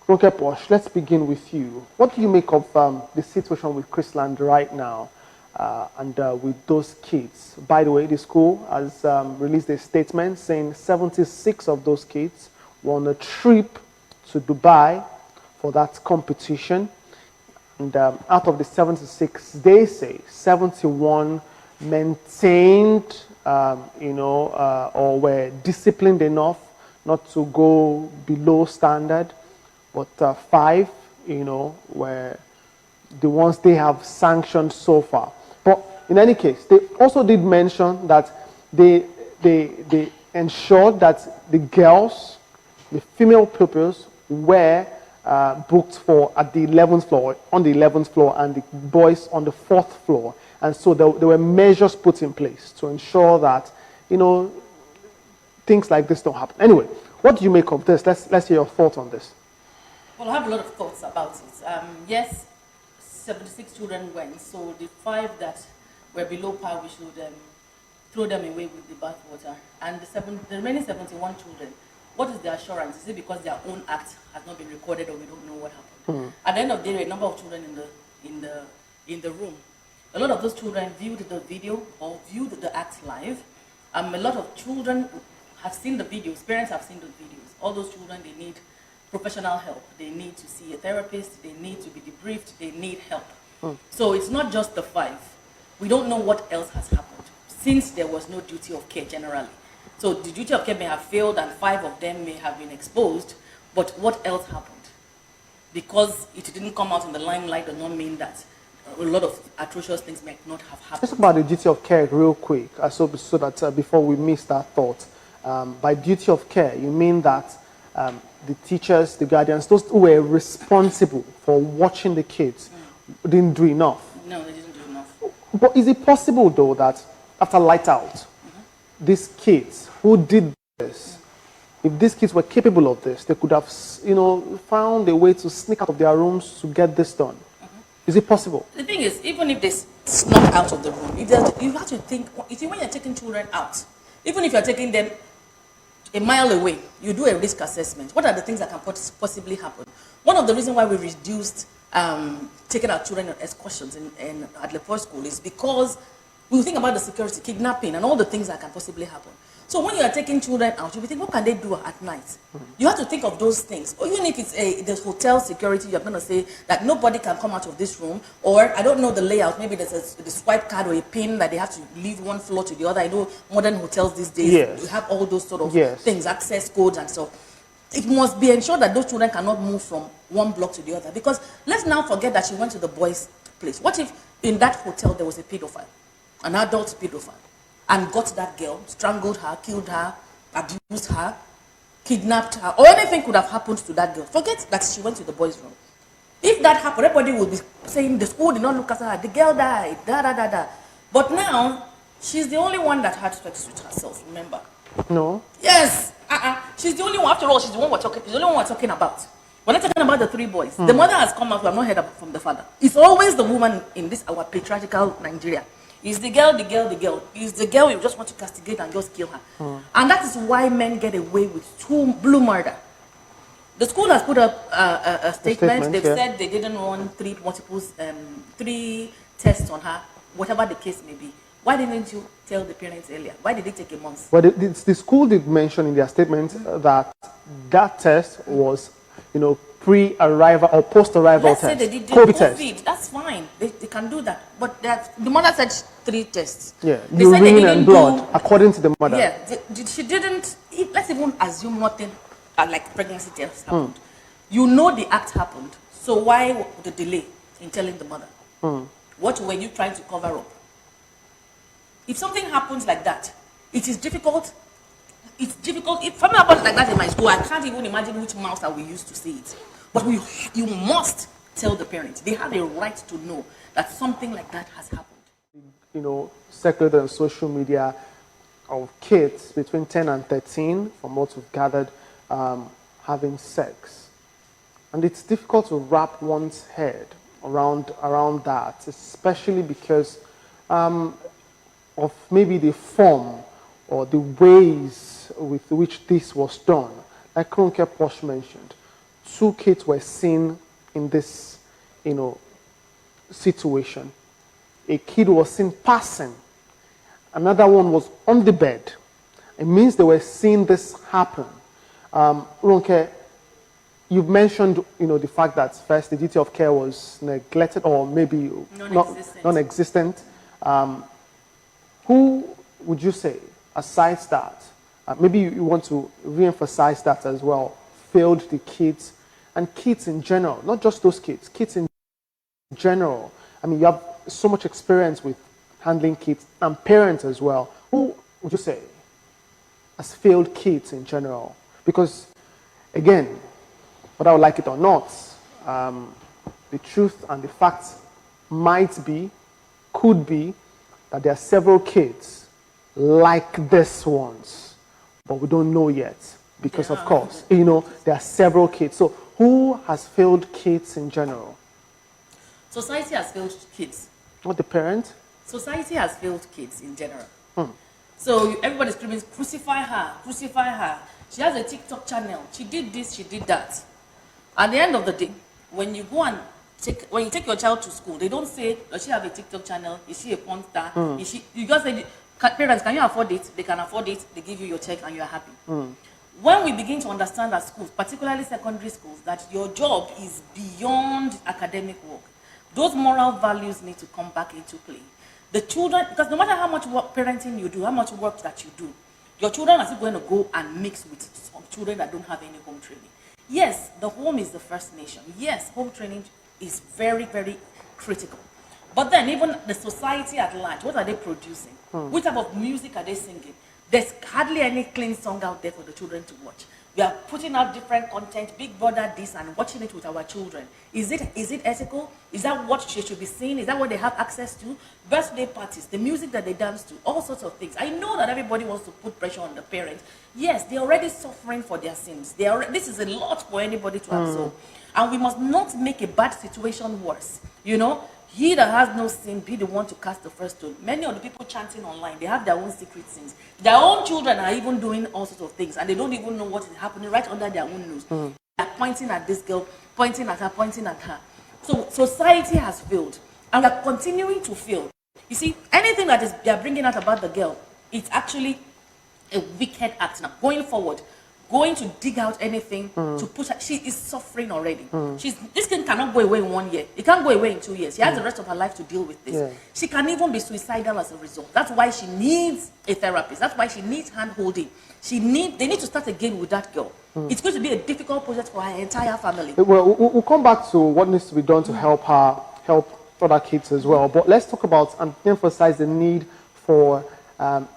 Okay, Poshe, let's begin with you. What do you make of the situation with Chrisland right now and with those kids? By the way, the school has released a statement saying 76 of those kids were on a trip to Dubai for that competition. And out of the 76, they say 71 maintained, or were disciplined enough not to go below standard. But 5, were the ones they have sanctioned so far. But in any case, they also did mention that they ensured that the girls, the female pupils, were booked for at the 11th floor, on the 11th floor, and the boys on the 4th floor. And so there were measures put in place to ensure that, things like this don't happen. Anyway, what do you make of this? Let's hear your thoughts on this. Well, I have a lot of thoughts about it. Yes, 76 children went, so the 5 that were below par, we should throw them away with the bathwater. And the remaining 71 children, what is the assurance? Is it because their own act has not been recorded, or we don't know what happened? At the end of the day, a number of children in the room. A lot of those children viewed the video or viewed the act live. A lot of children have seen the videos. Parents have seen the videos. All those children, they need professional help. They need to see a therapist. They need to be debriefed. They need help. So it's not just the 5. We don't know what else has happened since there was no duty of care generally. So the duty of care may have failed and 5 of them may have been exposed, but what else happened? Because it didn't come out in the limelight does not mean that a lot of atrocious things might not have happened. Let's talk about the duty of care real quick, so that before we miss that thought. By duty of care, you mean that the teachers, the guardians, those who were responsible for watching the kids didn't do enough? No, they didn't do enough. But is it possible, though, that after light out, these kids who did this, if these kids were capable of this, they could have, found a way to sneak out of their rooms to get this done? Is it possible? The thing is, even if they snuck out of the room, you have to think, when you're taking children out, even if you're taking them a mile away, you do a risk assessment. What are the things that can possibly happen? One of the reasons why we reduced taking our children on excursions at the first school is because we think about the security, kidnapping, and all the things that can possibly happen. So when you are taking children out, you think, what can they do at night? You have to think of those things. Or even if it's the hotel security, you're going to say that nobody can come out of this room. Or, I don't know the layout, maybe there's a swipe card or a pin that they have to leave one floor to the other. I know modern hotels these days, you have all those sort of things, access codes and so. It must be ensured that those children cannot move from one block to the other. Because let's now forget that she went to the boys' place. What if in that hotel there was a pedophile, an adult pedophile, and got that girl, strangled her, killed her, abused her, kidnapped her, or anything could have happened to that girl? Forget that she went to the boys' room. If that happened, everybody would be saying the school did not look after her, the girl died, da. But now, she's the only one that had sex with herself, remember? No. Yes. She's the only one. After all, she's the only one we're talking about. We're not talking about the 3 boys. The mother has come out, we have not heard from the father. It's always the woman in this, our patriarchal Nigeria. It's the girl. It's the girl you just want to castigate and just kill her. And that is why men get away with blue murder. The school has put up a statement. They've said they didn't run 3 tests on her, whatever the case may be. Why didn't you tell the parents earlier? Why did it take a month? Well, the school did mention in their statement that test was, pre-arrival or post-arrival test. Let's say they did COVID test. That's fine. They can do that. But the mother said 3 tests. Yeah, urine and blood, according to the mother. Yeah, she didn't. Let's even assume nothing like pregnancy tests happened. You know the act happened. So why the delay in telling the mother? What were you trying to cover up? If something happens like that, it is difficult. It's difficult. If something happens like that in my school, I can't even imagine which mouse I will use to say it. But you must tell the parents. They have a right to know that something like that has happened. Circulated on social media of kids between 10 and 13, from what we've gathered, having sex. And it's difficult to wrap one's head around that, especially because of maybe the form or the ways with which this was done. Like Poshe mentioned, two kids were seen in this, situation. A kid was seen passing. Another one was on the bed. It means they were seeing this happen. Ronke, you've mentioned, the fact that first the duty of care was neglected or maybe non-existent. Who would you say, aside that, maybe you want to re-emphasize that as well, failed the kids and kids in general, not just those kids, kids in general. I mean, you have so much experience with handling kids and parents as well. Who would you say has failed kids in general? Because, again, whether I would like it or not, the truth and the facts might be, could be, that there are several kids like this ones, but we don't know yet. Because, of course, there are several kids. So, who has failed kids in general? Society has failed kids. Not the parent? Society has failed kids in general. So everybody's screaming, crucify her, crucify her. She has a TikTok channel. She did this, she did that. At the end of the day, when you take your child to school, they don't say, does she have a TikTok channel? Is she a porn star? Is she? You just say, parents, can you afford it? They can afford it. They give you your check and you are happy. When we begin to understand at schools, particularly secondary schools, that your job is beyond academic work, those moral values need to come back into play. The children, because no matter how much work parenting you do, how much work that you do, your children are still going to go and mix with some children that don't have any home training. Yes, the home is the first nation. Yes, home training is very, very critical. But then even the society at large, what are they producing? Which type of music are they singing? There's hardly any clean song out there for the children to watch. We are putting out different content, Big Brother this, and watching it with our children. Is it ethical? Is that what they should be seeing? Is that what they have access to? Birthday parties, the music that they dance to, all sorts of things. I know that everybody wants to put pressure on the parents. Yes, they're already suffering for their sins. This is a lot for anybody to absorb. And we must not make a bad situation worse. He that has no sin be the one to cast the first stone. Many of the people chanting online, they have their own secret sins. Their own children are even doing all sorts of things, and they don't even know what is happening right under their own nose. They are pointing at this girl, pointing at her, pointing at her. So society has failed, and we are continuing to fail. You see, anything that they are bringing out about the girl, it's actually a wicked act. Now, going forward, going to dig out anything to push her. She is suffering already. This thing cannot go away in 1 year. It can't go away in 2 years. She has the rest of her life to deal with this. Yeah. She can even be suicidal as a result. That's why she needs a therapist. That's why she needs hand-holding. They need to start again with that girl. It's going to be a difficult project for her entire family. Well, we'll come back to what needs to be done to help her, help other kids as well. But let's talk about and emphasize the need for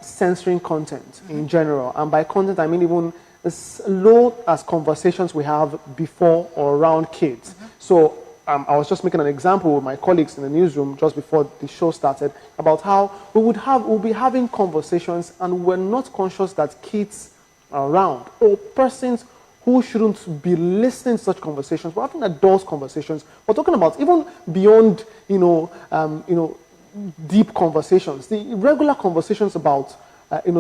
censoring content in general. And by content, I mean even as low as conversations we have before or around kids. So I was just making an example with my colleagues in the newsroom just before the show started about how we'll be having conversations and we're not conscious that kids are around or persons who shouldn't be listening to such conversations. We're having adult conversations. We're talking about even beyond, deep conversations, the regular conversations about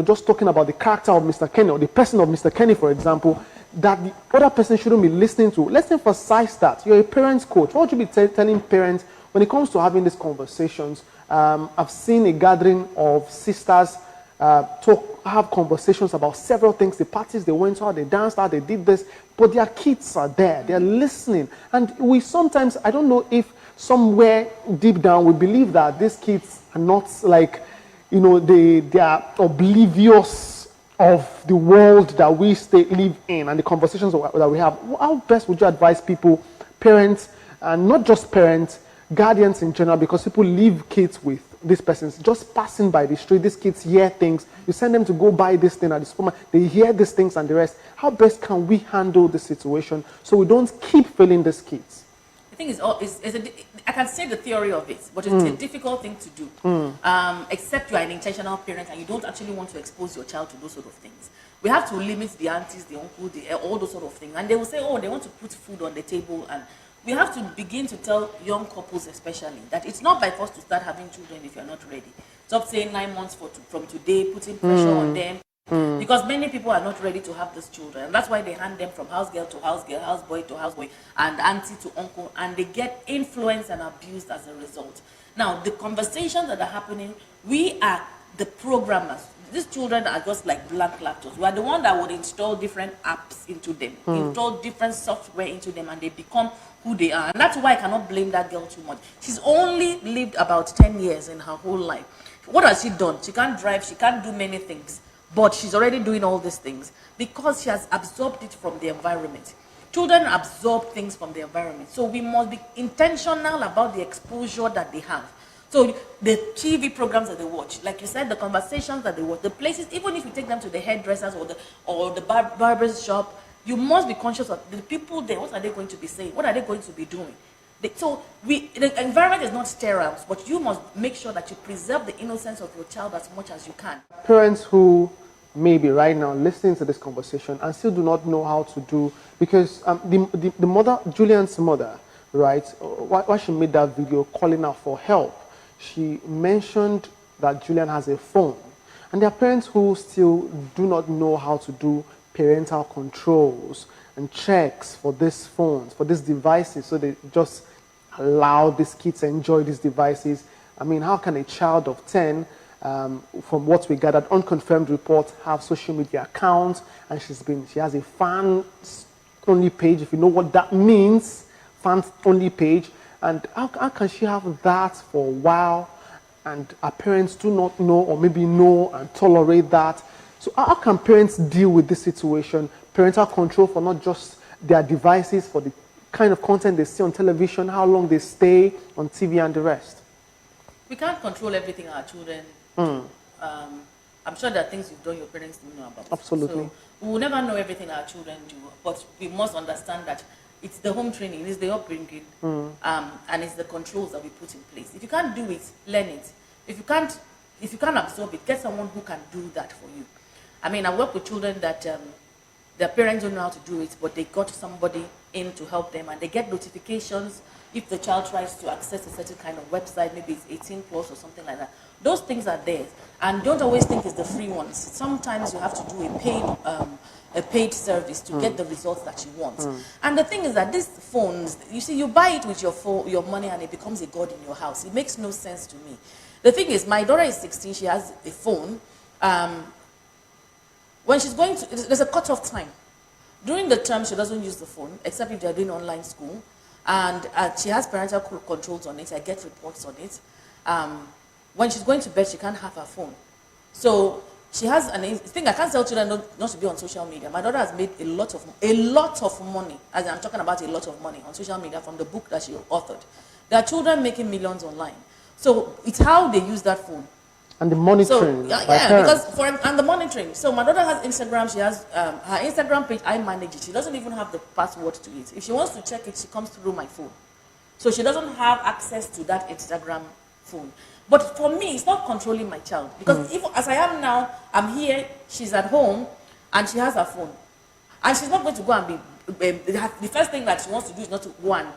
just talking about the character of Mr. Kenny or the person of Mr. Kenny, for example, that the other person shouldn't be listening to. Let's emphasize that. You're a parent's coach. What would you be telling parents when it comes to having these conversations? I've seen a gathering of sisters have conversations about several things, the parties they went to, how they danced, how they did this, but their kids are there. They're listening. And we sometimes, I don't know if somewhere deep down we believe that these kids are not like, they are oblivious of the world that we live in and the conversations that we have. How best would you advise people, parents, and not just parents, guardians in general, because people leave kids with these persons just passing by the street. These kids hear things. You send them to go buy this thing at the supermarket. They hear these things and the rest. How best can we handle this situation so we don't keep failing these kids? I think I can say the theory of it, but it's a difficult thing to do. Except you are an intentional parent and you don't actually want to expose your child to those sort of things. We have to limit the aunties, the uncle, all those sort of things. And they will say, they want to put food on the table. And we have to begin to tell young couples especially that it's not by force to start having children if you're not ready. Stop saying 9 months from today, putting pressure on them. Because many people are not ready to have these children. And that's why they hand them from house girl to house girl, house boy to house boy, and auntie to uncle, and they get influenced and abused as a result. Now, the conversations that are happening, we are the programmers. These children are just like blank laptops. We are the one that would install different apps into them, install different software into them, and they become who they are. And that's why I cannot blame that girl too much. She's only lived about 10 years in her whole life. What has she done? She can't drive, she can't do many things, but she's already doing all these things because she has absorbed it from the environment. Children absorb things from the environment. So we must be intentional about the exposure that they have. So the TV programs that they watch, like you said, the conversations that they watch, the places, even if you take them to the hairdressers or the barber's shop, you must be conscious of the people there. What are they going to be saying? What are they going to be doing? So the environment is not sterile, but you must make sure that you preserve the innocence of your child as much as you can. Parents who may be right now listening to this conversation and still do not know how to do, because the mother, Julian's mother, right, why she made that video calling out for help, she mentioned that Julian has a phone. And there are parents who still do not know how to do parental controls and checks for these phones, for these devices, so they just allow these kids to enjoy these devices. I mean, how can a child of 10, from what we gathered, unconfirmed reports, have social media accounts, and she has a fans-only page, if you know what that means, fans-only page, and how can she have that for a while, and our parents do not know, or maybe know and tolerate that? So how can parents deal with this situation? Parental control for not just their devices, for the kind of content they see on television, how long they stay on TV and the rest. We can't control everything our children do. I'm sure there are things you've done your parents didn't know about. Absolutely. So we will never know everything our children do, but we must understand that it's the home training, it's the upbringing, and it's the controls that we put in place. If you can't do it, learn it. If you can't absorb it, get someone who can do that for you. I mean, I work with children that their parents don't know how to do it, but they got somebody in to help them, and they get notifications if the child tries to access a certain kind of website, maybe it's 18 plus or something like that. Those things are there, and don't always think it's the free ones. Sometimes you have to do a paid service to get the results that you want. And the thing is that these phones, you see, you buy it with your money and it becomes a god in your house. It makes no sense to me. The thing is, my daughter is 16, she has a phone. When she's going to, there's a cutoff time. During the term, she doesn't use the phone, except if they're doing online school. And she has parental controls on it. I get reports on it. When she's going to bed, she can't have her phone. So she has an thing. I can't tell children not to be on social media. My daughter has made a lot of money, as I'm talking about a lot of money on social media from the book that she authored. There are children making millions online. So it's how they use that phone. And the monitoring. So, and the monitoring. So my daughter has Instagram. She has her Instagram page. I manage it. She doesn't even have the password to it. If she wants to check it, she comes through my phone. So she doesn't have access to that Instagram phone. But for me, it's not controlling my child. Because if, as I am now, I'm here, she's at home, and she has her phone. And she's not going to go and be, the first thing that she wants to do is not to go and,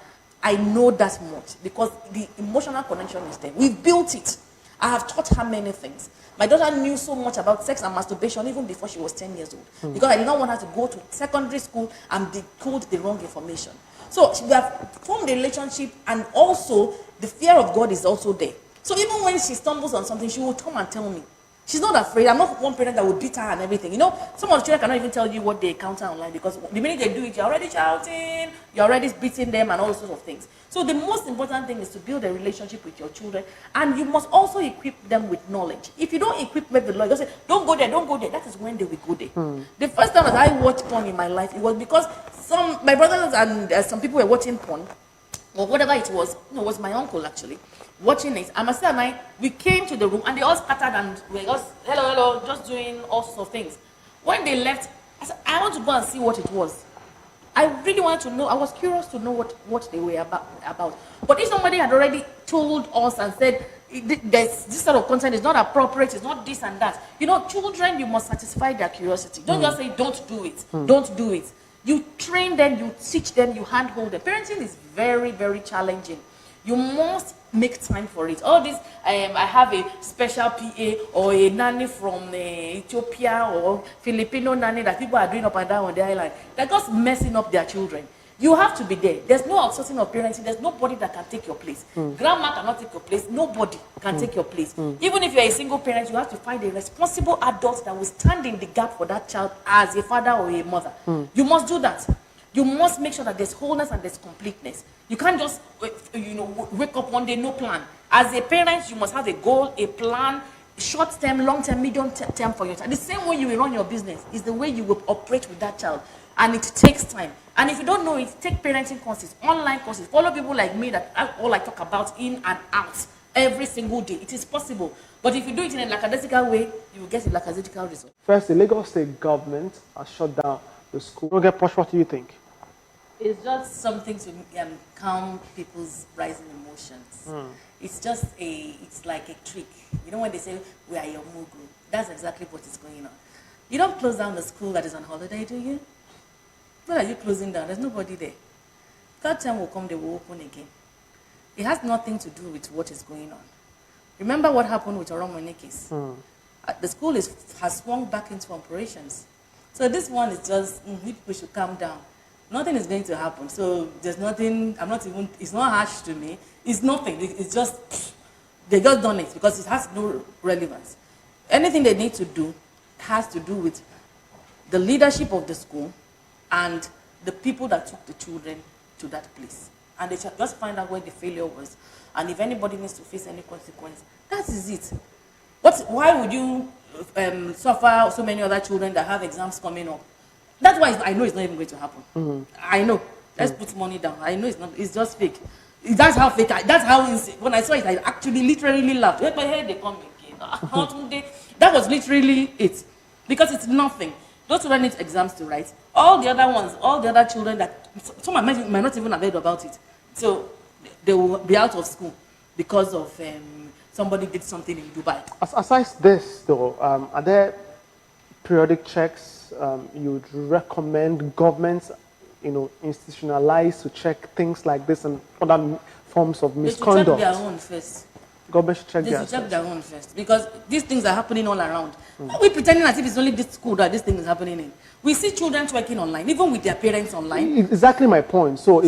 I know that much. Because the emotional connection is there. We've built it. I have taught her many things. My daughter knew so much about sex and masturbation even before she was 10 years old. Because I did not want her to go to secondary school and be told the wrong information. So we have formed a relationship, and also the fear of God is also there. So even when she stumbles on something, she will come and tell me. She's not afraid. I'm not one parent that will beat her and everything. You know, some of the children cannot even tell you what they encounter online, because the minute they do it, you're already shouting, you're already beating them and all sorts of things. So the most important thing is to build a relationship with your children, and you must also equip them with knowledge. If you don't equip them with knowledge, just say, don't go there, don't go there. That is when they will go there. The first time that I watched porn in my life, it was because my brothers and some people were watching porn, or whatever it was. No, it was my uncle actually watching it. And my sister and I, we came to the room and they all scattered and we were just, hello, just doing all sorts of things. When they left, I said, I want to go and see what it was. I really wanted to know. I was curious to know what they were about. But if somebody had already told us and said, this sort of content is not appropriate, it's not this and that. You know, children, you must satisfy their curiosity. Don't just say, don't do it. Don't do it. You train them, you teach them, you handhold them. Parenting is very, very challenging. You must make time for it. All this, I have a special PA or a nanny from Ethiopia or Filipino nanny that people are doing up and down on the island. They're just messing up their children. You have to be there. There's no outsourcing of parenting. There's nobody that can take your place. Grandma cannot take your place. Nobody can take your place. Even if you're a single parent, you have to find a responsible adult that will stand in the gap for that child as a father or a mother. You must do that. You must make sure that there's wholeness and there's completeness. You can't just, wake up one day, no plan. As a parent, you must have a goal, a plan, short-term, long-term, medium-term for your child. The same way you will run your business is the way you will operate with that child. And it takes time. And if you don't know it, take parenting courses, online courses. Follow people like me that all I talk about in and out every single day. It is possible. But if you do it in a lackadaisical way, you will get a lackadaisical result. First, the Lagos State government has shut down the school. Okay, Poshe, what do you think? It's just something to calm people's rising emotions. It's like a trick. You know when they say, we are your mugu? That's exactly what is going on. You don't close down the school that is on holiday, do you? What are you closing down? There's nobody there. Third time will come, they will open again. It has nothing to do with what is going on. Remember what happened with Oromonye case? The school has swung back into operations. So this one is just, people should calm down. Nothing is going to happen. So there's nothing, it's not harsh to me. It's nothing. It's just, they just done it because it has no relevance. Anything they need to do has to do with the leadership of the school and the people that took the children to that place. And they should just find out where the failure was. And if anybody needs to face any consequence, that is it. Why would you suffer so many other children that have exams coming up? That's why I know it's not even going to happen. I know. Let's put money down. I know it's not. It's just fake. That's how fake. That's how. When I saw it, I actually literally laughed. Wait, my head, they come again. That was literally it, because it's nothing. Those children need exams to write. All the other ones, all the other children that some might not even have heard about it, so they will be out of school because of somebody did something in Dubai. Aside this, though, are there periodic checks you would recommend governments, institutionalize to check things like this and other forms of misconduct? They should check their own first. Government should check their own first, because these things are happening all around. Are we pretending as if it's only this school that this thing is happening in? We see children working online, even with their parents online. Exactly my point. So,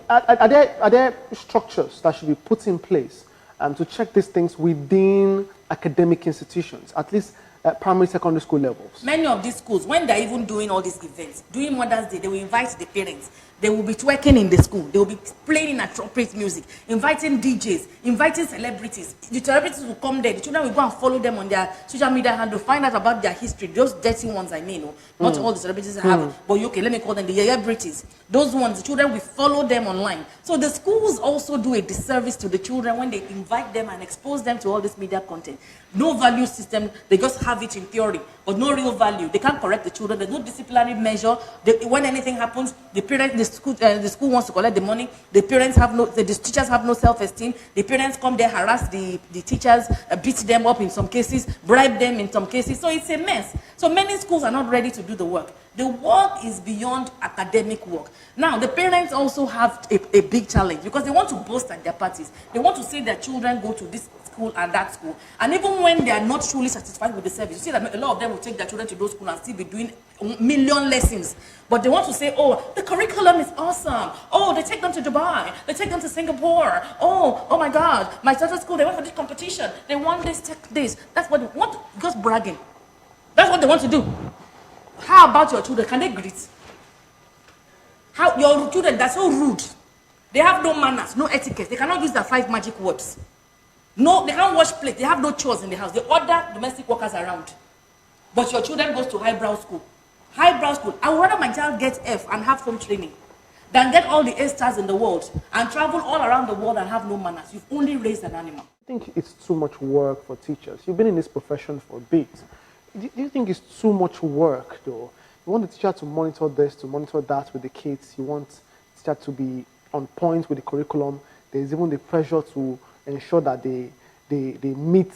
are there structures that should be put in place to check these things within academic institutions, at least at primary, secondary school levels? Many of these schools, when they're even doing all these events, doing Mother's Day, they will invite the parents. They will be twerking in the school. They will be playing inappropriate music, inviting DJs, inviting celebrities. The celebrities will come there. The children will go and follow them on their social media handle, find out about their history. Those dirty ones, I mean, not all the celebrities have, but okay, let me call them the celebrities. Those ones, the children will follow them online. So the schools also do a disservice to the children when they invite them and expose them to all this media content. No value system. They just have it in theory, but no real value. They can't correct the children. There's no disciplinary measure. When anything happens, the school wants to collect the money. The teachers have no self-esteem. The parents come there, harass the teachers, beat them up in some cases, bribe them in some cases. So it's a mess. So many schools are not ready to do the work. The work is beyond academic work. Now, the parents also have a big challenge because they want to boast at their parties. They want to say their children go to this school and that school. And even when they are not truly satisfied with the service, you see that a lot of them will take their children to those schools and still be doing million lessons. But they want to say, oh, the curriculum is awesome. Oh, they take them to Dubai. They take them to Singapore. Oh my God, my daughter's school, they went for this competition. They want this, take this. That's what they want, just bragging. That's what they want to do. How about your children? Can they greet? How your children, they're so rude. They have no manners, no etiquette. They cannot use their 5 magic words. No, they can't wash plates. They have no chores in the house. They order domestic workers around. But your children goes to highbrow school. Highbrow school. I would rather my child get F and have home training than get all the A stars in the world and travel all around the world and have no manners. You've only raised an animal. I think it's too much work for teachers. You've been in this profession for a bit. Do you think it's too much work, though? You want the teacher to monitor this, to monitor that with the kids. You want the teacher to be on point with the curriculum. There's even the pressure to ensure that they meet,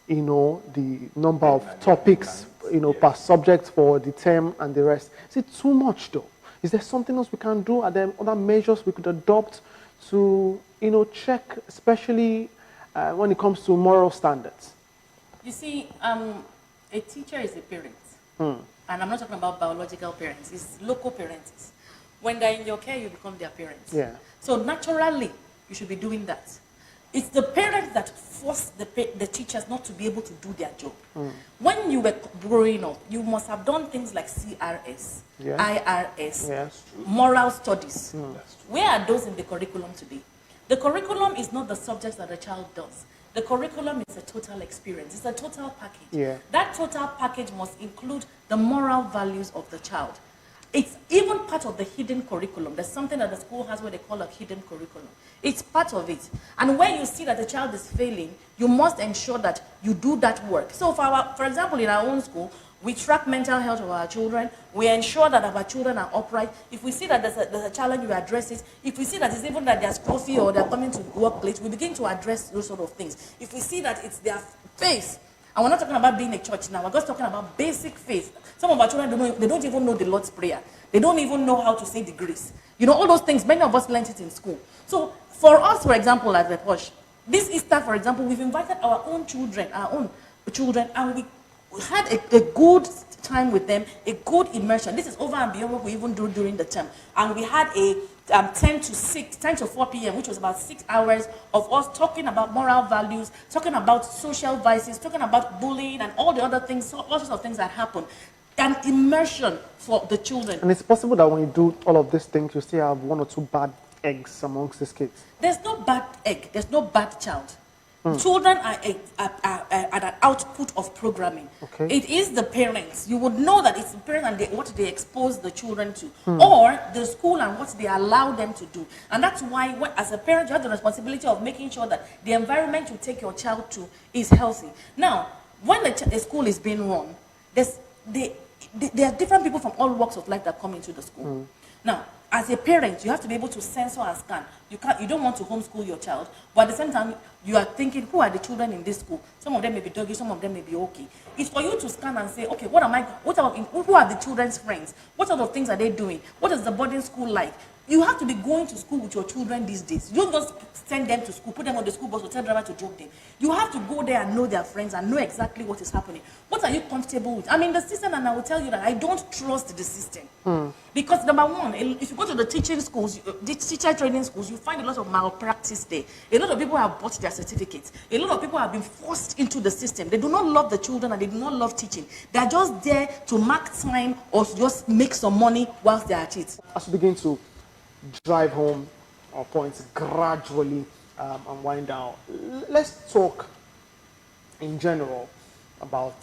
the number of topics, per subject for the term and the rest. Is it too much, though? Is there something else we can do? Are there other measures we could adopt to, check, especially when it comes to moral standards? You see, a teacher is a parent. And I'm not talking about biological parents, it's local parents. When they're in your care, you become their parents. Yeah. So naturally, you should be doing that. It's the parents that force the teachers not to be able to do their job. When you were growing up, you must have done things like CRS, IRS, Yes. moral studies. Where are those in the curriculum today? The curriculum is not the subjects that a child does. The curriculum is a total experience. It's a total package. Yeah. That total package must include the moral values of the child. It's even part of the hidden curriculum. There's something that the school has what they call a hidden curriculum. It's part of it. And when you see that the child is failing, you must ensure that you do that work. So for example, in our own school, we track mental health of our children. We ensure that our children are upright. If we see that there's a challenge, we address it. If we see that it's even that they're scruffy or they're coming to work late, we begin to address those sort of things. If we see that it's their faith, and we're not talking about being a church now, we're just talking about basic faith. Some of our children, they don't even know the Lord's Prayer. They don't even know how to say the grace. All those things, many of us learned it in school. So for us, for example, at the Poshe, this Easter, for example, we've invited our own children, and we had a good time with them, a good immersion. This is over and beyond what we even do during the term. And we had a 10 to 4 p.m., which was about 6 hours of us talking about moral values, talking about social vices, talking about bullying and all the other things, all sorts of things that happen. An immersion for the children. And it's possible that when you do all of these things, you still have 1 or 2 bad eggs amongst these kids. There's no bad egg. There's no bad child. Children are an output of programming. Okay. It is the parents. You would know that it's the parents and what they expose the children to, or the school and what they allow them to do. And that's why, as a parent, you have the responsibility of making sure that the environment you take your child to is healthy. Now, when the school is being run, there are different people from all walks of life that come into the school. Now, as a parent, you have to be able to censor and scan. You don't want to homeschool your child, but at the same time, you are thinking, who are the children in this school? Some of them may be doggy, some of them may be okay. It's for you to scan and say, okay, who are the children's friends? What sort of things are they doing? What is the boarding school like? You have to be going to school with your children these days. You don't just send them to school, put them on the school bus or tell driver to drop them. You have to go there and know their friends and know exactly what is happening. What are you comfortable with? I'm in the system, and I will tell you that I don't trust the system. Because number one, if you go to the teaching schools, the teacher training schools, you find a lot of malpractice there. A lot of people have bought their certificates. A lot of people have been forced into the system. They do not love the children and they do not love teaching. They are just there to mark time or just make some money whilst they are at it. As we begin to drive home our points gradually and wind down, let's talk in general about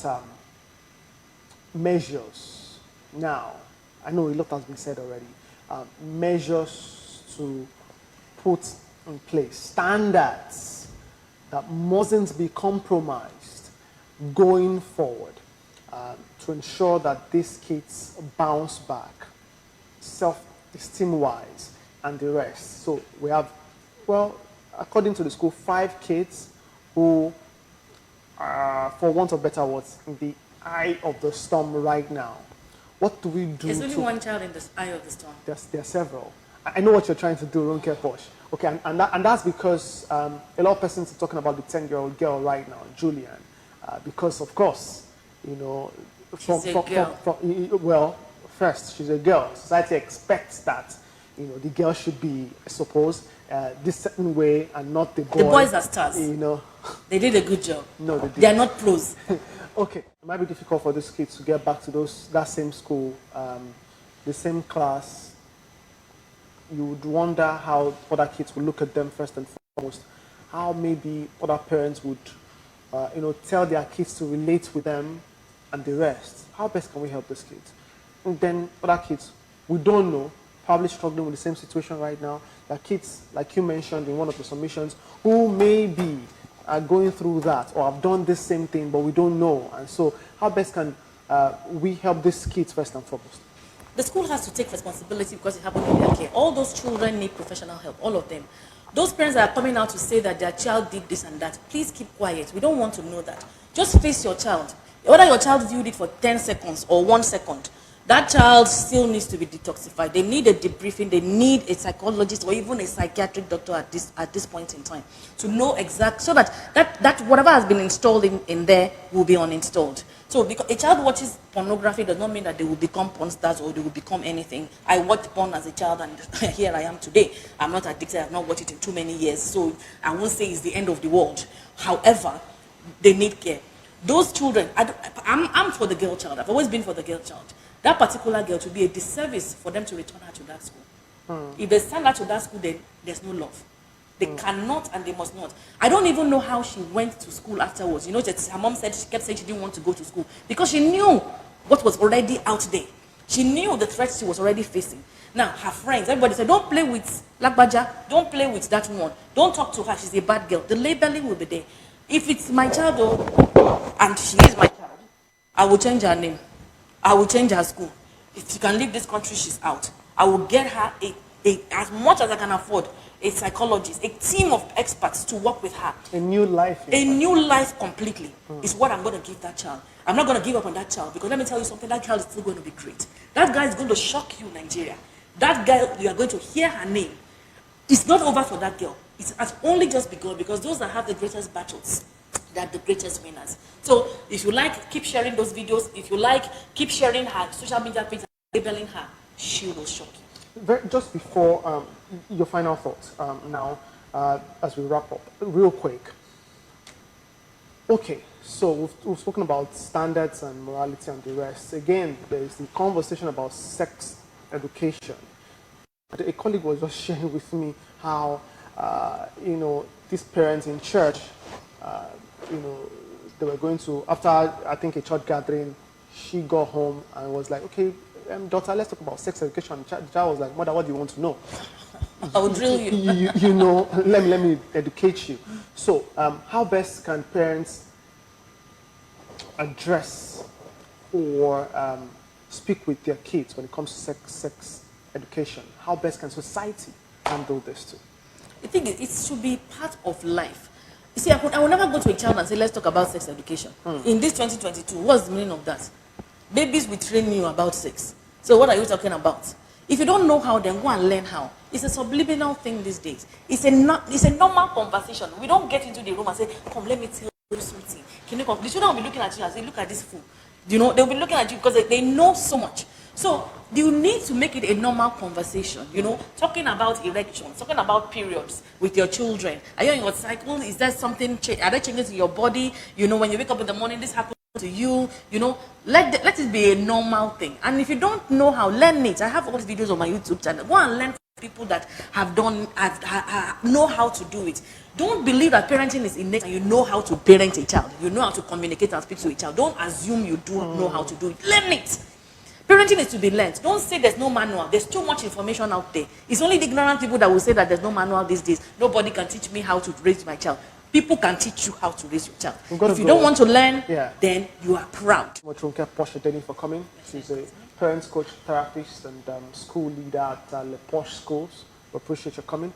measures. Now, I know a lot has been said already. Measures to put in place, standards that mustn't be compromised going forward to ensure that these kids bounce back, self-esteem-wise, and the rest. So we have, well, according to the school, 5 kids who are, for want of better words, in the eye of the storm right now. What do we do? There's only one child in the eye of the storm. There are several. I know what you're trying to do, Ronke Poshe. Okay, and that's because a lot of persons are talking about the 10-year-old girl right now, Julian, because of course, She's a girl. Well, first, she's a girl. Society expects that, the girl should be, I suppose, this certain way and not the boy. The boys are stars. They did a good job. No, they didn't. They are not pros. Okay, it might be difficult for these kids to get back to that same school, the same class. You would wonder how other kids would look at them first and foremost. How maybe other parents would, tell their kids to relate with them and the rest. How best can we help these kids? And then other kids, we don't know, probably struggling with the same situation right now. There are kids, like you mentioned in one of the submissions, who maybe are going through that or have done this same thing, but we don't know. And so how best can we help these kids first and foremost? The school has to take responsibility because it happened in their care. All those children need professional help, all of them. Those parents that are coming out to say that their child did this and that, please keep quiet. We don't want to know that. Just face your child. Whether your child viewed it for 10 seconds or 1 second, that child still needs to be detoxified. They need a debriefing. They need a psychologist or even a psychiatric doctor at this point in time to know exact, so that whatever has been installed in there will be uninstalled. So because a child watches pornography does not mean that they will become porn stars or they will become anything. I watched porn as a child and here I am today. I'm not addicted. I've not watched it in too many years. So I won't say it's the end of the world. However, they need care. Those children, I'm for the girl child. I've always been for the girl child. That particular girl, to be a disservice for them to return her to that school. If they send her to that school, then there's no love. They cannot and they must not. I don't even know how she went to school afterwards. You know, that her mom said she kept saying she didn't want to go to school because she knew what was already out there. She knew the threats she was already facing. Now, her friends, everybody said, don't play with Lakbaja, don't play with that one. Don't talk to her, she's a bad girl. The labeling will be there. If it's my child, and she is my child, I will change her name. I will change her school. If she can leave this country, she's out. I will get her as much as I can afford, a psychologist, a team of experts to work with her. A new life. A new life completely is what I'm going to give that child. I'm not going to give up on that child because let me tell you something, that child is still going to be great. That guy is going to shock you, Nigeria. That girl, you are going to hear her name. It's not over for that girl. It has only just begun because those that have the greatest battles, they are the greatest winners. So if you like, keep sharing those videos. If you like, keep sharing her social media page and labeling her. She will shock you. Just before your final thoughts now, as we wrap up, real quick. Okay, so we've spoken about standards and morality and the rest. Again, there is the conversation about sex education. A colleague was just sharing with me how, these parents in church, they were going to, after I think a church gathering, she got home and was like, okay, daughter, let's talk about sex education. The child was like, mother, what do you want to know? I'll drill you. Let me educate you. So, how best can parents address or speak with their kids when it comes to sex education? How best can society handle this too? I think it should be part of life. You see, I will never go to a child and say, let's talk about sex education. In this 2022, what's the meaning of that? Babies will train you about sex. So what are you talking about? If you don't know how, then go and learn how. It's a subliminal thing these days. It's a normal conversation. We don't get into the room and say, come, let me tell you something. Can you come? The children will be looking at you and say, look at this fool. They'll be looking at you because they know so much. So you need to make it a normal conversation, talking about erections, talking about periods with your children. Are you on your cycle? Is there something, are there changes in your body? When you wake up in the morning, this happens to you, let it be a normal thing. And if you don't know how, learn it. I have all these videos on my YouTube channel. Go and learn from people that know how to do it. Don't believe that parenting is innate and you know how to parent a child. You know how to communicate and speak to a child. Don't assume you do know how to do it. Learn it. Parenting is to be learned. Don't say there's no manual. There's too much information out there. It's only the ignorant people that will say that there's no manual these days. Nobody can teach me how to raise my child. People can teach you how to raise your child. If you don't want to learn, then you are proud. Poshe for coming. She's a parents, coach, therapist, and school leader at the Poshe schools. We appreciate your coming.